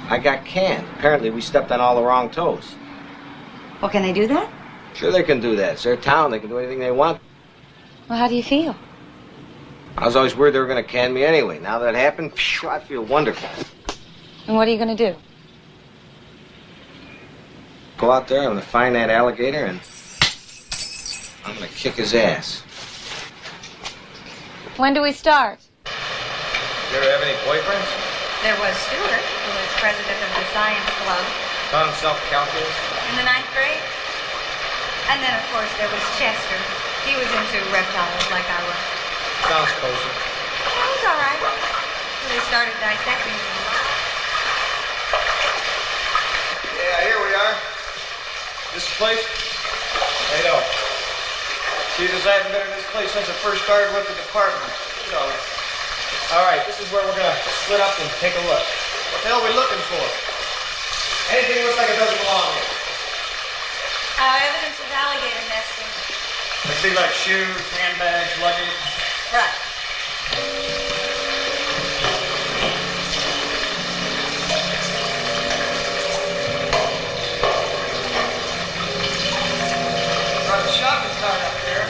I got canned. Apparently we stepped on all the wrong toes.
Well, can they do that?
Sure they can do that. It's their town. They can do anything they want.
Well, how do you feel?
I was always worried they were going to can me anyway. Now that it happened, phew, I feel wonderful.
And what are you going to do?
Go out there, I'm going to find that alligator, and I'm going to kick his ass.
When do we start?
You ever have any boyfriends?
There was Stuart, who was president of the science club
Taught himself calculus?
in the 9th grade. And then, of course, there was Chester. He was into reptiles like I was.
Sounds kosher.
That was all right. So they started dissecting them.
Yeah, here we are. This place? Hey, no. Jesus, I haven't been in this place since I first started with the department. You know. All right, this is where we're going to split up and take a look. What the hell are we looking for? Anything looks like it doesn't belong here.
Evidence of alligator nesting.
Let's see, like shoes, handbags, luggage.
Right.
Got a shopping cart up there.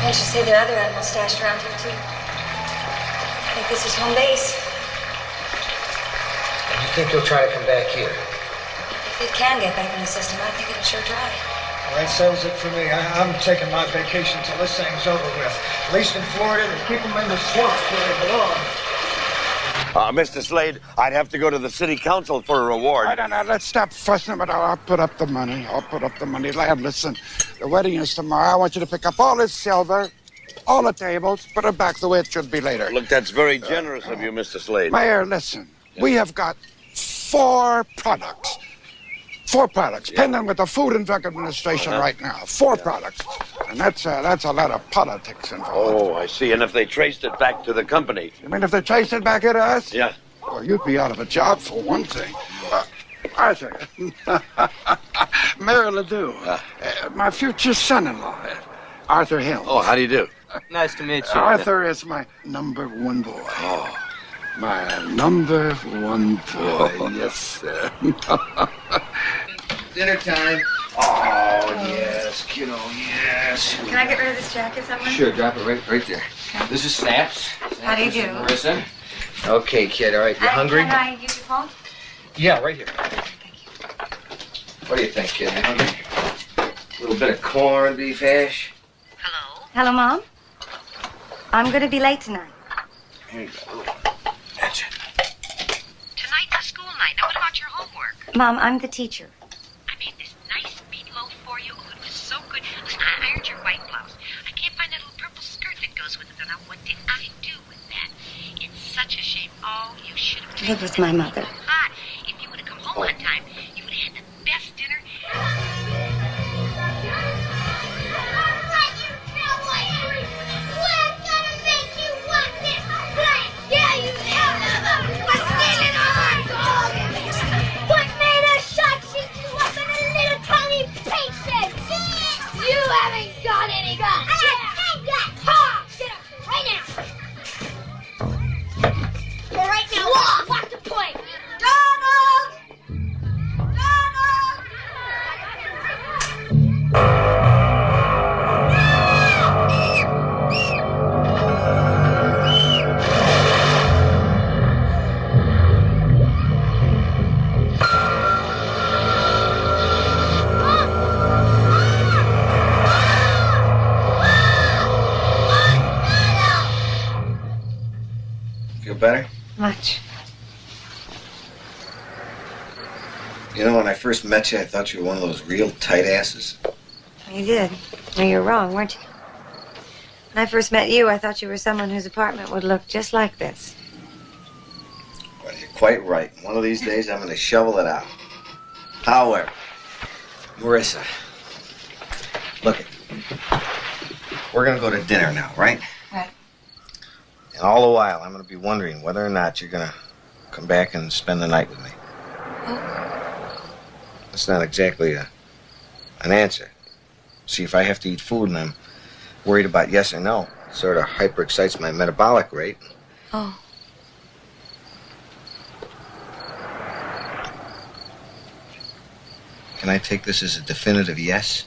Can't you say there are other animals stashed around here, too? I think this is home base.
And you think you'll try to come back here?
If it can get back in the system, I think it'll sure try.
Well, that settles it for me. I'm taking my vacation till this thing's over with. At least in Florida, they keep them in the swamps where they belong.
Mr. Slade, I'd have to go to the city council for a reward.
I don't know. Let's stop fussing about it. I'll put up the money. I'll put up the money. Lad, listen, the wedding is tomorrow. I want you to pick up all this silver, all the tables, put it back the way it should be later.
Look, that's very generous of you, Mr. Slade.
Mayor, listen. We have got 4 products. 4 products, pending with the Food and Drug Administration right now. 4 products. And that's a lot of politics involved.
Oh, I see. And if they traced it back to the company?
You mean if they traced it back into us?
Yeah.
Well, you'd be out of a job for one thing. Arthur. Mayor Ledoux. My future son-in-law, Arthur Hill.
Oh, how do you do?
Nice to meet you.
Arthur is my #1 boy. Oh. My #1 boy, yes, sir.
Dinner time. Oh, yes, kiddo, yes.
Can I get rid of this jacket somewhere?
Sure, drop it right there. This is Snaps.
How do you do?
Marissa. Okay, kid, all right. You hungry?
Can I use your phone?
Yeah, right here. What do you think, kid? You hungry? A little bit of corned beef hash.
Hello, Mom. I'm going to be late tonight.
Here you go.
Tonight's a school night. Now, what about your homework?
Mom, I'm the teacher.
I made this nice meatloaf for you. Oh, it was so good. Listen, I ironed your white blouse. I can't find that little purple skirt that goes with it. Now, what did I do with that? It's such a shame. Oh, you should have
Live with my mother.
hot. If you would have come home on time, you would have had the best dinner.
Feel better?
Much.
You know, when I first met you, I thought you were one of those real tight asses.
You did. Well, you're wrong, weren't you? When I first met you, I thought you were someone whose apartment would look just like this.
Well, you're quite right. One of these days, I'm going to shovel it out. However, Marissa, look, we're going to go to dinner now, right?
Right.
And all the while, I'm going to be wondering whether or not you're going to come back and spend the night with me. That's not exactly an answer. See, if I have to eat food and I'm worried about yes or no, it sort of hyper-excites my metabolic rate.
Oh.
Can I take this as a definitive yes?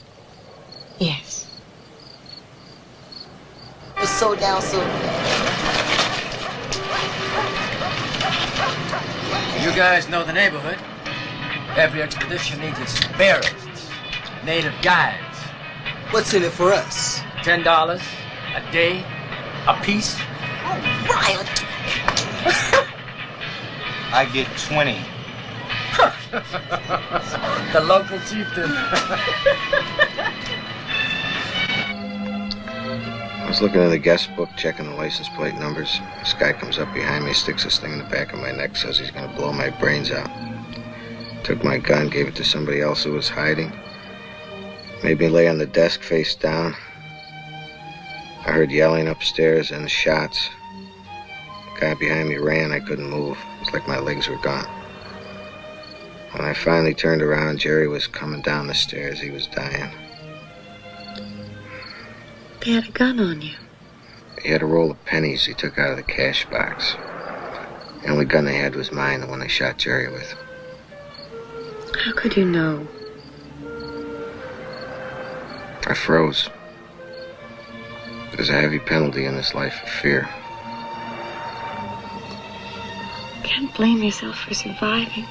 Yes.
Was so down so.
You guys know the neighborhood. Every expedition needs its bearers, its native guides.
What's in it for us?
$10 a day, a piece.
Oh, Riot.
I get 20.
The local chieftain.
I was looking in the guest book, checking the license plate numbers. This guy comes up behind me, sticks this thing in the back of my neck, says he's going to blow my brains out. Took my gun, gave it to somebody else who was hiding. Made me lay on the desk face down. I heard yelling upstairs and shots. The guy behind me ran. I couldn't move. It was like my legs were gone. When I finally turned around, Jerry was coming down the stairs. He was dying.
They had a gun on you.
He had a roll of pennies he took out of the cash box. The only gun they had was mine, the one they shot Jerry with.
How could you know?
I froze. There's a heavy penalty in this life of fear.
Can't blame yourself for surviving.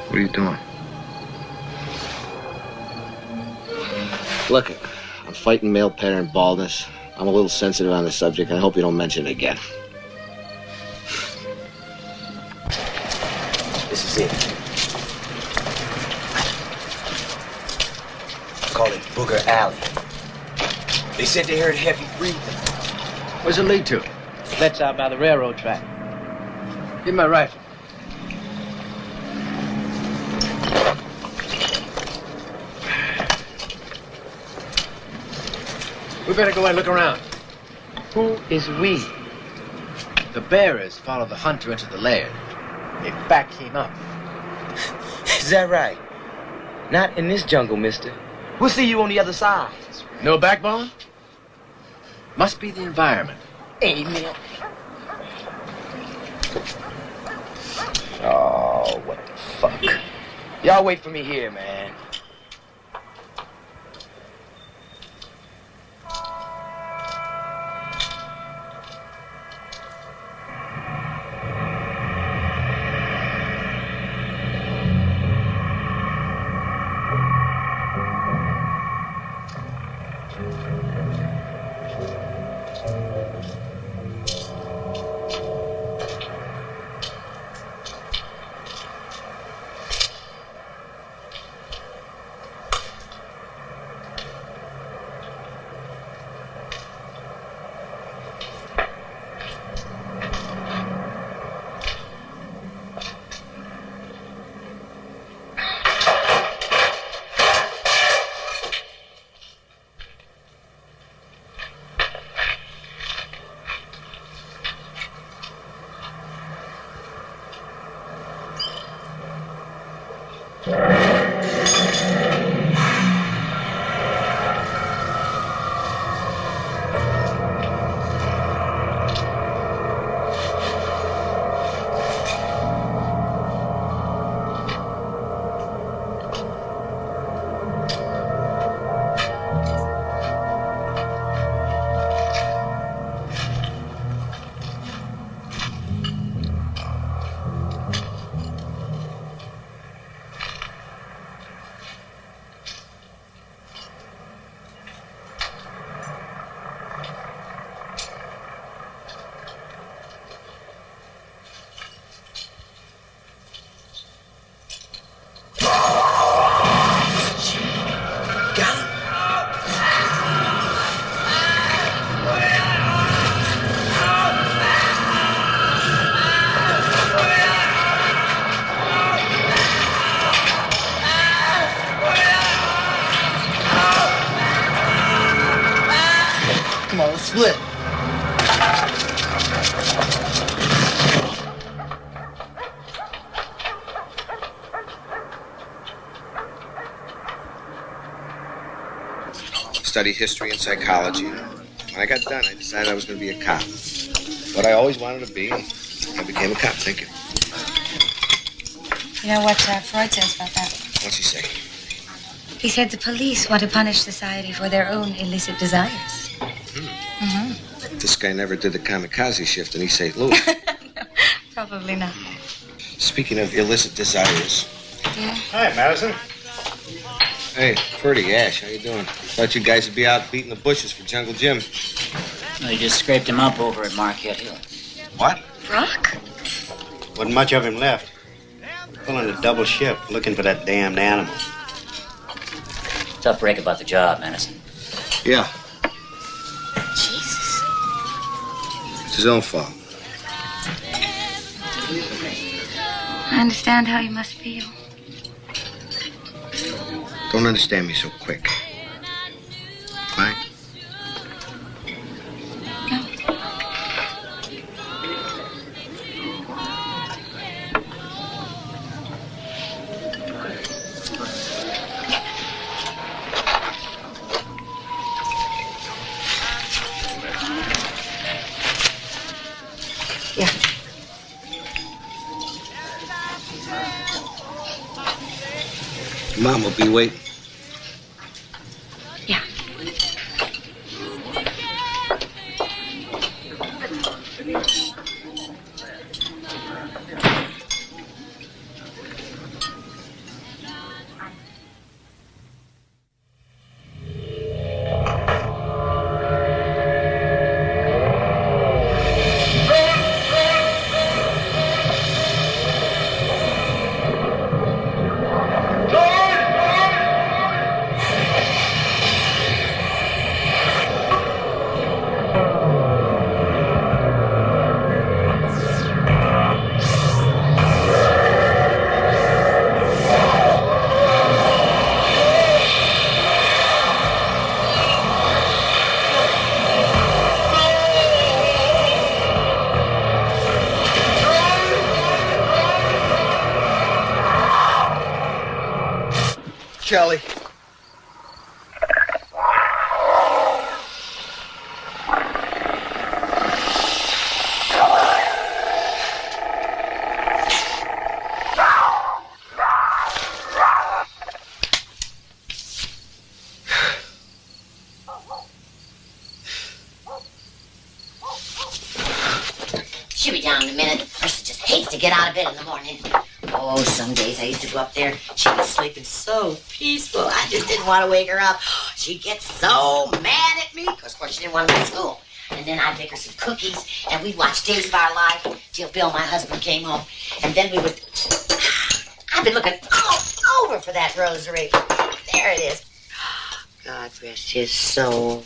What are you doing?
Look, I'm fighting male pattern baldness. I'm a little sensitive on the subject, and I hope you don't mention it again. This is it.
call it Booger Alley. They said they heard heavy breathing.
Where's it lead to?
Let's out by the railroad track. Give me my rifle. We better go and look around.
Who is we?
The bearers follow the hunter into the lair. They back him up.
Is that right? Not in this jungle, mister. We'll see you on the other side.
No backbone? Must be the environment.
Amen. Oh, what the fuck? Y'all wait for me here, man. Split.
Studied history and psychology. When I got done, I decided I was going to be a cop. What I always wanted to be, I became a cop. Thank you.
You know what Freud says about that?
What's he say?
He said the police want to punish society for their own illicit desires.
This guy never did the kamikaze shift in East St. Louis.
No, probably not.
Speaking of illicit desires.
Yeah?
Hi, Madison. Hey, Purdy, Ash, how you doing? Thought you guys would be out beating the bushes for Jungle Jim.
They just scraped him up over at Marquette Hill.
What?
Brock?
Wasn't much of him left. Pulling a double shift, looking for that damned animal.
Tough break about the job, Madison.
Yeah.
Jesus.
It's his own fault.
I understand how you must feel.
Don't understand me so quick. Fine?
Yeah.
Mom will be waiting.
Yeah.
Charlie.
She'll be down in a minute. Marissa just hates to get out of bed in the morning. Oh, some days I used to go up there. She'd be sleeping so peaceful. I just didn't want to wake her up. She'd get so mad at me because, of course, she didn't want to go to school. And then I'd make her some cookies, and we'd watch Days of Our Life till Bill, my husband, came home. And then we would... I've been looking all over for that rosary. There it is. God rest his soul.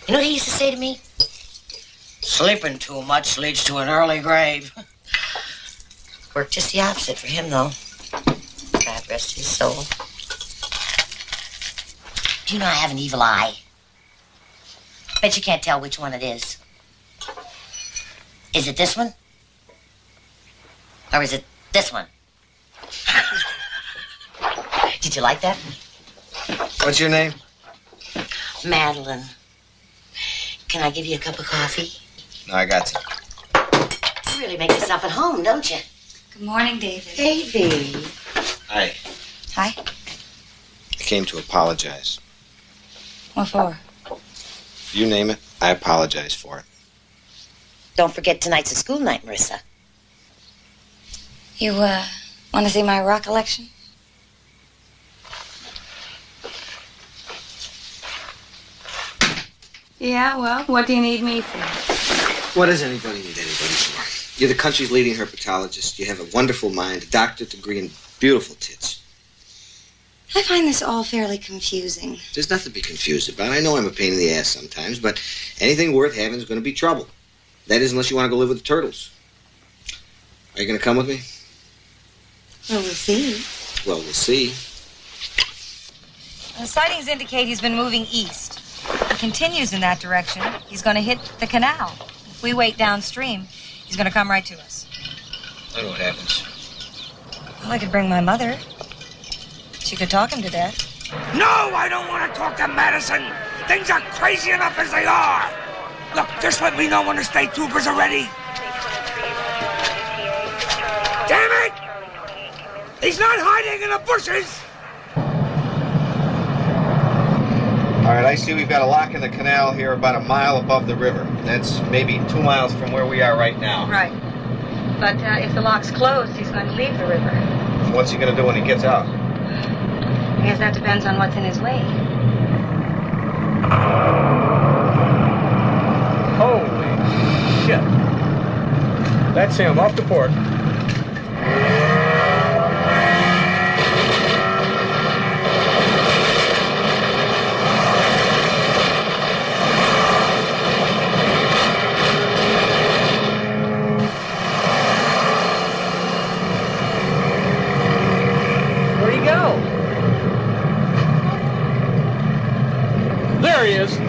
You know what he used to say to me? Sleeping too much leads to an early grave. Worked just the opposite for him, though. God rest his soul. Do you know I have an evil eye? Bet you can't tell which one it is. Is it this one? Or is it this one? Did you like that?
What's your name?
Madeline. Can I give you a cup of coffee?
No, I got you.
You really make yourself at home, don't you?
Good morning, David.
Baby.
Hi.
Hi.
I came to apologize.
What for?
You name it, I apologize for it.
Don't forget tonight's a school night, Marissa.
You, want to see my rock collection? Yeah, well, what do you need me for?
What does anybody need anybody for? You're the country's leading herpetologist. You have a wonderful mind, a doctorate degree, and beautiful tits.
I find this all fairly confusing.
There's nothing to be confused about. I know I'm a pain in the ass sometimes, but anything worth having is going to be trouble. That is, unless you want to go live with the turtles. Are you going to come with me?
Well, we'll see.
Well, we'll see.
The sightings indicate he's been moving east. If he continues in that direction, he's going to hit the canal. If we wait downstream, he's going to come right to us.
I know what happens.
Well, I could bring my mother. She could talk him to death.
No, I don't want to talk to Madison. Things are crazy enough as they are. Look, just let me know when the state troopers are ready. Damn it! He's not hiding in the bushes.
All right, I see we've got a lock in the canal here about a mile above the river. That's maybe 2 miles from where we are right now.
Right. But if the lock's closed, he's going to leave the river.
What's he going to do when he gets out?
I guess that depends on what's in his way.
Holy shit. That's him, off the port. Where'd he go? There he is.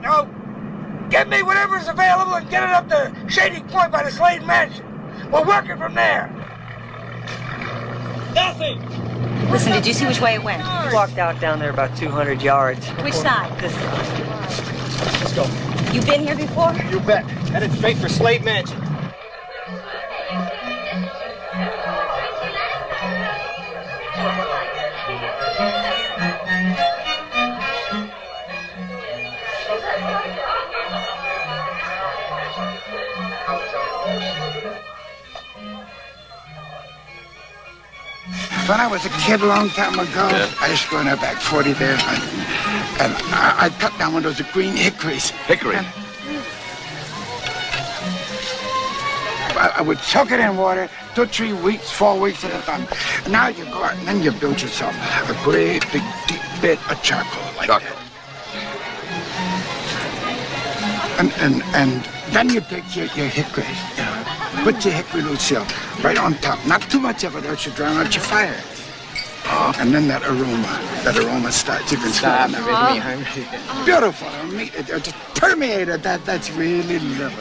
No. Get me whatever's available and get it up to Shady Point by the Slade Mansion. We're working from there.
Nothing.
Listen, did you see which way it went?
We walked out down there about 200 yards.
Which side?
This side.
Let's go.
You been here before?
You bet. Headed straight for Slade Mansion.
When I was a kid a long time ago, I used to go in there back 40 there, and I'd cut down one of those green hickories.
Hickory?
I would soak it in water 2, 3 weeks, 4 weeks at a time. Now you go out and then you build yourself a great big deep bed of charcoal like that. And then you take your hickory, put your hickory Lucille right on top. Not too much of it, else you drown out your fire. And then that aroma starts. You can smell it.
Making me hungry.
Beautiful. Meat, it just permeated. That's really living.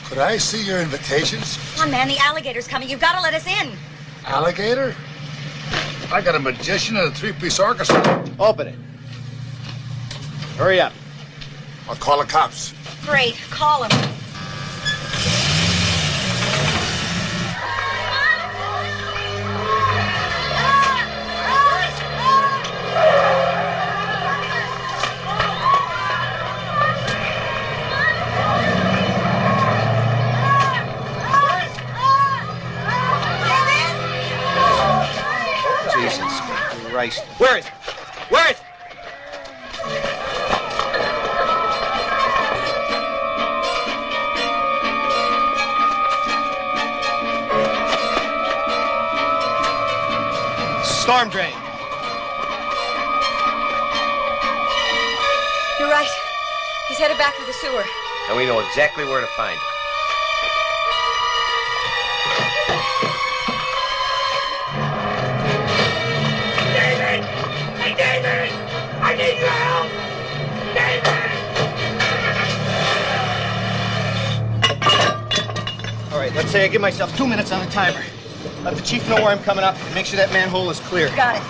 Could I see your invitations?
Come on, man, the alligator's coming. You've got to let us in.
Alligator? I got a magician and a 3-piece orchestra.
Open it. Hurry up.
I'll call the cops.
Great. Call him.
Jesus Christ. Where is it? Where is it? Storm drain.
You're right. He's headed back to the sewer.
And we know exactly where to find him.
David! Hey, David! I need your help! David!
All right, let's
say I give myself 2 minutes on the timer. Let the chief know where I'm coming up and make sure that manhole is clear.
Got it.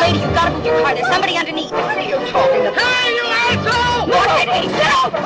Lady, you've got to move your car. There's somebody underneath. What are you talking about? Hey, you asshole! Look at me! Get over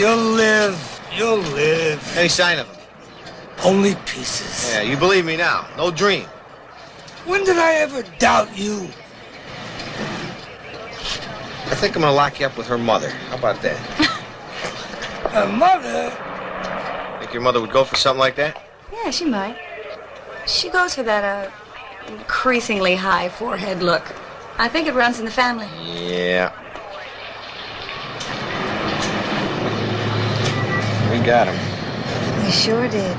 You'll live. You'll live.
Any sign of him?
Only pieces.
Yeah, you believe me now. No dream.
When did I ever doubt you?
I think I'm gonna lock you up with her mother. How about that?
Her mother?
Think your mother would go for something like that?
Yeah, she might. She goes for that, increasingly high forehead look. I think it runs in the family.
Yeah. We got him.
We sure did.